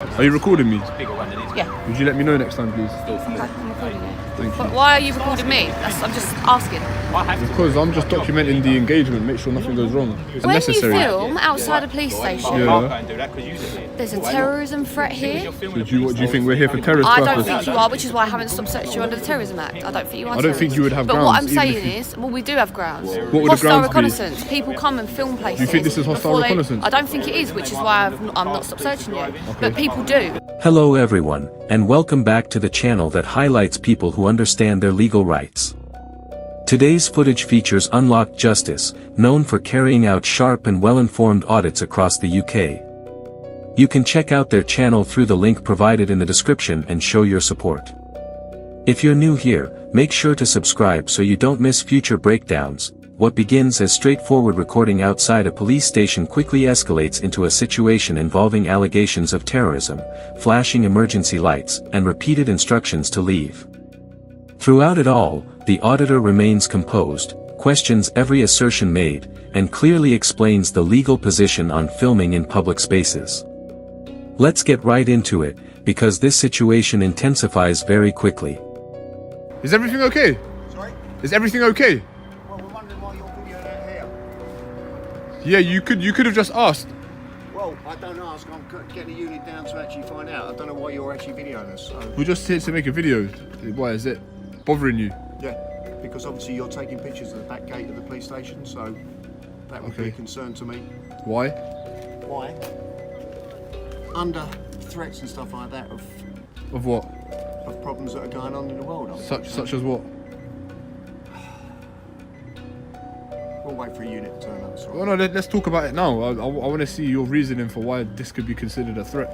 Are you recording me? Yeah. Would you let me know next time, please? Okay, I'm recording you. Thank you. But why are you recording me? I'm just asking. Because I'm just documenting the engagement, make sure nothing goes wrong. It's When necessary. you film outside a police station, there's a terrorism threat here. So do you think we're here for terrorist I purposes? don't think you are, which is why I haven't stopped searching you under the Terrorism Act. I don't think you are. I don't think you would have But grounds. what I'm even saying if you- is, well, we do have grounds. What would the Hostile grounds be? reconnaissance. People come and film places. Do you think this is hostile before they- reconnaissance? I don't think it is, which is why I'm not stopped searching you. But people do. Hello everyone, and welcome back to the channel that highlights people who understand their legal rights. Today's footage features Unlocked Justice, known for carrying out sharp and well-informed audits across the UK. You can check out their channel through the link provided in the description and show your support. If you're new here, make sure to subscribe so you don't miss future breakdowns. What begins as straightforward recording outside a police station quickly escalates into a situation involving allegations of terrorism, flashing emergency lights, and repeated instructions to leave. Throughout it all, the auditor remains composed, questions every assertion made, and clearly explains the legal position on filming in public spaces. Let's get right into it, because this situation intensifies very quickly. Is everything okay? Sorry? Is everything okay? Well, we're wondering why you're video out here. Yeah, you could have just asked. Well, I don't ask. I'm getting a unit down to actually find out. I don't know why you're actually videoing us. So. We're just here to make a video. Why is it bothering you? Yeah, because obviously you're taking pictures of the back gate of the police station, so that would be Okay. a concern to me. Why? Why? Under threats and stuff like that Of what? of problems that are going on in the world. Such as what? We'll wait for a unit to turn up. Sorry. Well, no, let's talk about it now. I want to see your reasoning for why this could be considered a threat.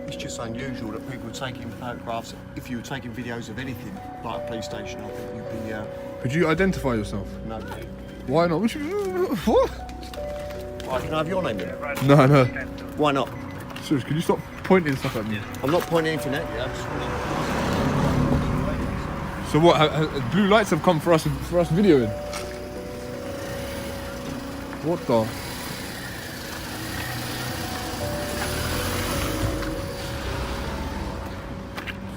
It's just unusual that people are taking photographs. If you were taking videos of anything, like a police station, I think you'd be Could you identify yourself? no. Why not? What? I can I have your name then. No. Why not? Serious, can you stop pointing stuff at me? I'm not pointing anything at you. I just want So what? Blue lights have come for us videoing. What the?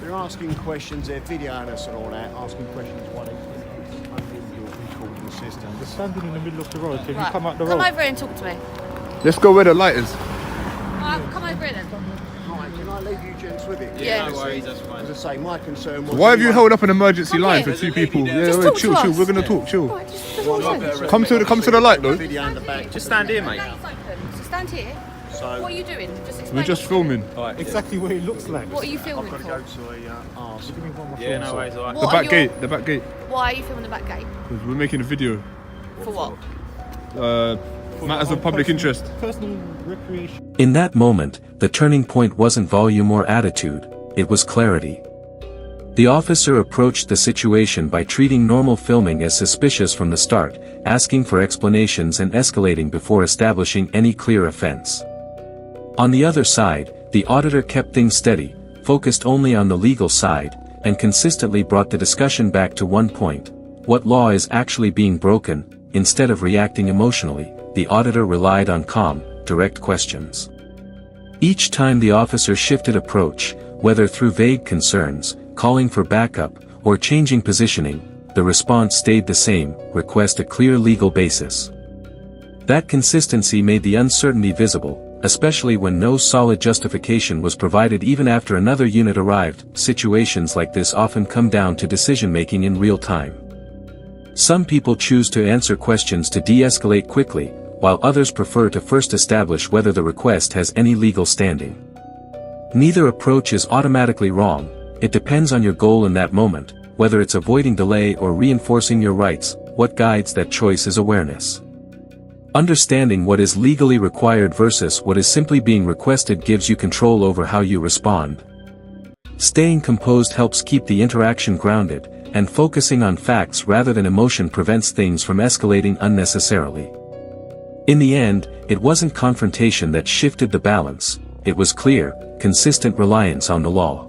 They're asking questions, they're videoing us and all that, asking questions why they think it's unlegal recording the system. We're standing in the middle of the road. Can Right. you come out the Come road? over here and talk to me. Let's go where the light is. Come over here then. Right, can I leave you gents with it? Yeah. No worries, that's fine. As I say, my concern was... Why have you held up an emergency Come line here. for two people? Yeah, Just wait, talk chill. to us. We're gonna talk. Chill. Right, just what I'm saying. Come to the light, though. Video in the back. Just stand here, mate. The gate's open, so stand here. So, What are you doing? Just explain. We're just filming. Exactly what it looks like. What are you I've filming got to for? go to a ask. Yeah, no worries, alright. The What back are gate. your- The back gate. Why are you filming the back gate? 'Cause we're making a video. For what? Matters of public interest. Personal recreation. In that moment, the turning point wasn't volume or attitude, it was clarity. The officer approached the situation by treating normal filming as suspicious from the start, asking for explanations and escalating before establishing any clear offense. On the other side, the auditor kept things steady, focused only on the legal side, and consistently brought the discussion back to one point: what law is actually being broken. Instead of reacting emotionally, the auditor relied on calm, direct questions. Each time the officer shifted approach, whether through vague concerns, calling for backup, or changing positioning, the response stayed the same: request a clear legal basis. That consistency made the uncertainty visible, especially when no solid justification was provided even after another unit arrived. Situations like this often come down to decision-making in real time. Some people choose to answer questions to de-escalate quickly, while others prefer to first establish whether the request has any legal standing. Neither approach is automatically wrong, it depends on your goal in that moment, whether it's avoiding delay or reinforcing your rights. What guides that choice is awareness. Understanding what is legally required versus what is simply being requested gives you control over how you respond. Staying composed helps keep the interaction grounded, and focusing on facts rather than emotion prevents things from escalating unnecessarily. In the end, it wasn't confrontation that shifted the balance, it was clear, consistent reliance on the law.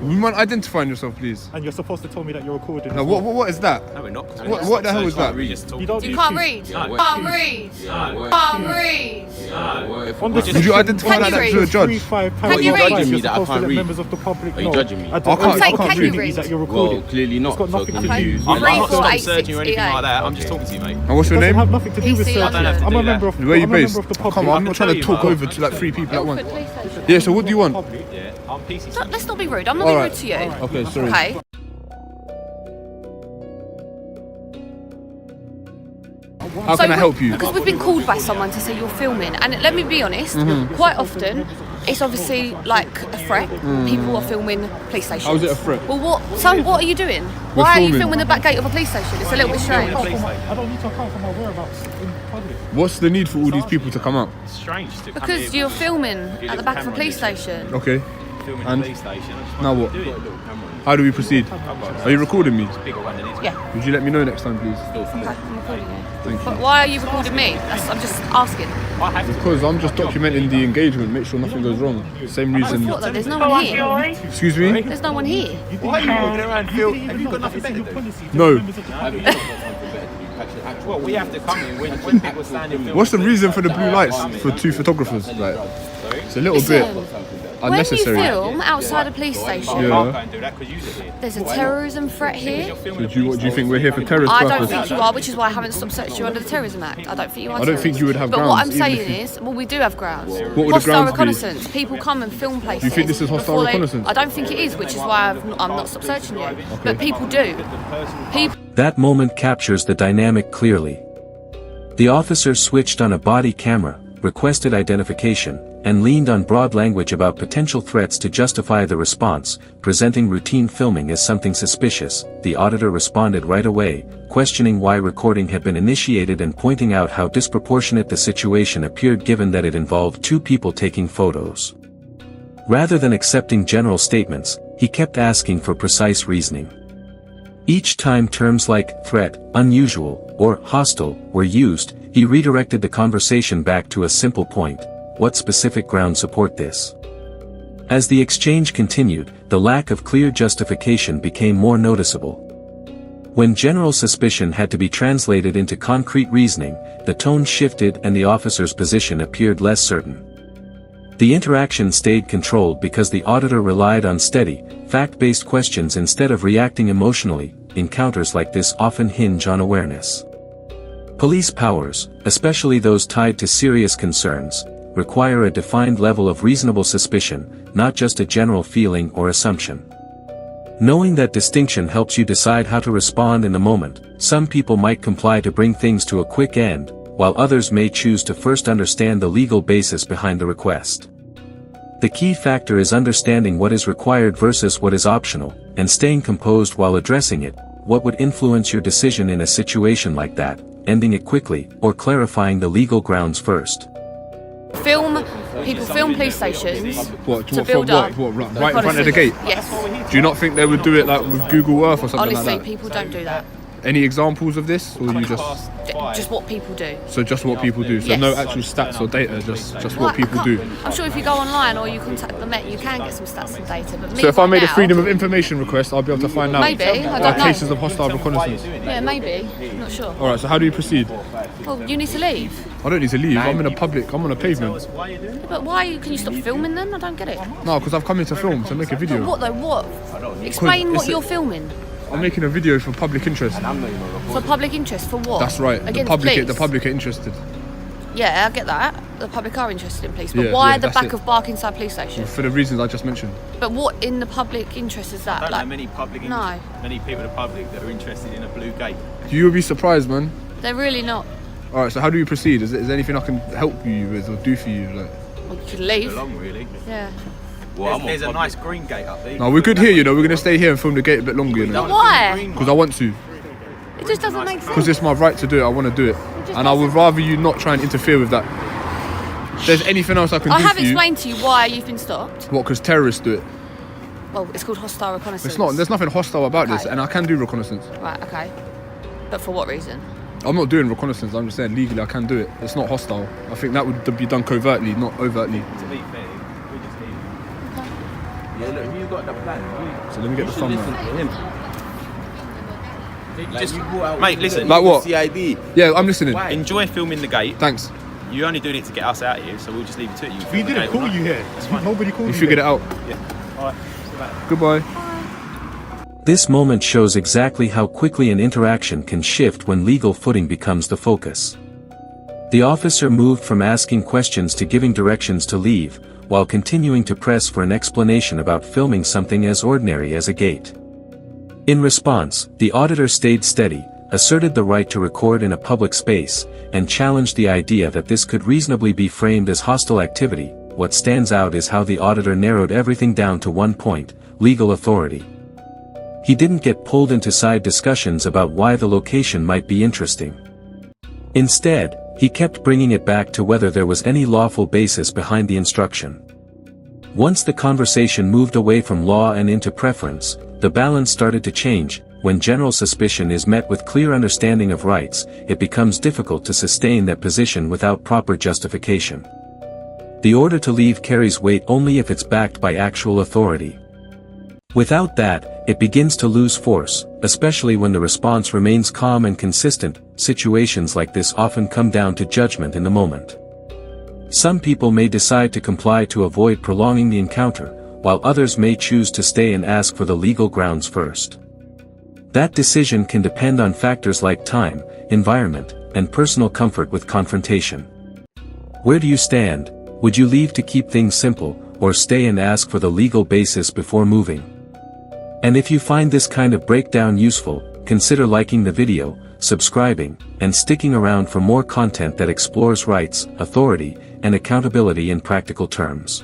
You mind identifying yourself, please? And you're supposed to tell me that you're recording. No, as well. what is that? No, we're not. What the hell is that? You don't You need can't to. read. No. Can't read. Can't read. On the Would you identify Can like you that to a read? judge? Can you read? You're Me that I supposed to can't let read. members of the public Are you know. judging me? At the I can't opportunity read. that you're Well, recording. clearly not. It's got nothing to do Okay. with I'm Three, not four, stop eight, searching or six, anything eight. like that. I'm just talking to you, mate. And what's your It doesn't name? have nothing to do with PC. search. I don't have to I'm do a member of. Where are you I'm a based? member of the public. Come on, I'm I not can trying to tell you, talk man. over to like 3 people at once. Police station. Yeah, so what do you want? Yeah, I'm PC. Let's not be rude. I'm not being Alright. rude to you. Okay, sorry. Okay. How can I help you? Because we've been called by someone to say you're filming, and let me be honest, Mm-hmm. quite often it's obviously like a threat. People are filming police stations. How is it a threat? Well, what are you doing? Why are you filming. filming the back gate of a police station? It's a little bit strange. I don't need to account for my whereabouts in public. What's the need for all these people to come out? It's strange to come Because here you're filming You at the got back of a camera police on this. station. Okay. filming And a police station. I just now wanted what? to do it. Little camera. How do we proceed? Are you recording me? Bigger one than it is. Yeah. Would you let me know next time, please? Still Okay, feel. I'm recording you. Thank you. But why are you recording me? I'm just asking. I have to. Because I'm just documenting the engagement, make sure nothing goes wrong. Same reason. What though? There's no one here. Excuse me? There's no one here. Why are you walking around, Phil? Have you got nothing better to do? No. Well, we have to come in when people are standing filming. What's the reason for the blue lights for 2 photographers? Like, it's a little bit unnecessary. When you film outside a police station, Yeah. Can't go and do that because you're here. there's a terrorism threat here. So do you think we're here for terrorist I don't purpose? think you are, which is why I haven't stopped searching you under the Terrorism Act. I don't think you are. I don't think you would have But grounds. what I'm even if saying you- is, well, we do have grounds. would the Hostile grounds be? reconnaissance. People come and film places. Do you think this is hostile before they- reconnaissance? I don't think it is, which is why I'm not stopped searching you. But people do. People. That moment captures the dynamic clearly. The officer switched on a body camera, requested identification, and leaned on broad language about potential threats to justify the response, presenting routine filming as something suspicious. The auditor responded right away, questioning why recording had been initiated and pointing out how disproportionate the situation appeared given that it involved 2 people taking photos. Rather than accepting general statements, he kept asking for precise reasoning. Each time terms like threat, unusual, or hostile were used, he redirected the conversation back to a simple point: what specific grounds support this? As the exchange continued, the lack of clear justification became more noticeable. When general suspicion had to be translated into concrete reasoning, the tone shifted and the officer's position appeared less certain. The interaction stayed controlled because the auditor relied on steady, fact-based questions instead of reacting emotionally. Encounters like this often hinge on awareness. Police powers, especially those tied to serious concerns, require a defined level of reasonable suspicion, not just a general feeling or assumption. Knowing that distinction helps you decide how to respond in the moment. Some people might comply to bring things to a quick end, while others may choose to first understand the legal basis behind the request. The key factor is understanding what is required versus what is optional, and staying composed while addressing it. What would influence your decision in a situation like that, ending it quickly, or clarifying the legal grounds first? People film police stations What, to build up. Right in front of the gate? Yes. Do you not think they would do it like with Google Earth or something Honestly, like that? people don't do that. Any examples of this? Or you just... Just what people do. So just what people do? So Yes. no actual stats or data, just Well, what people do? I'm sure if you go online or you contact the Met, you can get some stats and data. But me So if I right made a now- freedom of information request, I'll be able to find out Maybe, I don't know. cases of hostile reconnaissance. Yeah, maybe. I'm not sure. Alright, so how do you proceed? Well, you need to leave. I don't need to leave, I'm in a public, I'm on a pavement. But why? Can you stop filming then? I don't get it. No, because I've come here to film, to make a video. What though? What? Explain what it's- you're filming. I'm making a video for public interest. For public interest, for what? That's right, the Against public police? are interested. Yeah, I get that. The public are interested in police. But Yeah, why yeah, the that's back it. of Barkingside police station? For the reasons I just mentioned. But what in the public interest is that? I don't Like, know many public, no. many people in the public that are interested in a blue gate. You'll be surprised, man. they're really not. Alright, so how do you proceed? Is there anything I can help you with or do for you? Like, Well, you can leave. Long, really. Yeah. There's a nice green gate up there. no, we're good here, you know. We're gonna stay here and film the gate a bit longer, you know. But why? Because I want to. It just doesn't make Because sense. it's my right to do it. I want to do it, just and I would rather you not try and interfere with that. If there's anything else I can I do have for you. explained to you why you've been stopped. What? Because terrorists do it. Well, it's called hostile reconnaissance. It's not. There's nothing hostile about this, Okay. and I can do reconnaissance. Right, okay. But for what reason? I'm not doing reconnaissance. I'm just saying legally I can do it. It's not hostile. I think that would be done covertly, not overtly. To be fair, we just leave. Yeah, look, you got the plan. So let me get the thumb listen round. to him. Just, you go out mate, with listen. Like what? CID. Yeah, I'm listening. Why? Enjoy filming the gate. Thanks. You're only doing it to get us out of here, so we'll just leave it to you. We didn't call you here. Nobody called you. You figured it out. Alright. Goodbye. This moment shows exactly how quickly an interaction can shift when legal footing becomes the focus. The officer moved from asking questions to giving directions to leave, while continuing to press for an explanation about filming something as ordinary as a gate. In response, the auditor stayed steady, asserted the right to record in a public space, and challenged the idea that this could reasonably be framed as hostile activity. What stands out is how the auditor narrowed everything down to one point: legal authority. He didn't get pulled into side discussions about why the location might be interesting. Instead, he kept bringing it back to whether there was any lawful basis behind the instruction. Once the conversation moved away from law and into preference, the balance started to change. When general suspicion is met with clear understanding of rights, it becomes difficult to sustain that position without proper justification. The order to leave carries weight only if it's backed by actual authority. Without that, it begins to lose force, especially when the response remains calm and consistent. Situations like this often come down to judgment in the moment. Some people may decide to comply to avoid prolonging the encounter, while others may choose to stay and ask for the legal grounds first. That decision can depend on factors like time, environment, and personal comfort with confrontation. Where do you stand? Would you leave to keep things simple, or stay and ask for the legal basis before moving? And if you find this kind of breakdown useful, consider liking the video, subscribing, and sticking around for more content that explores rights, authority, and accountability in practical terms.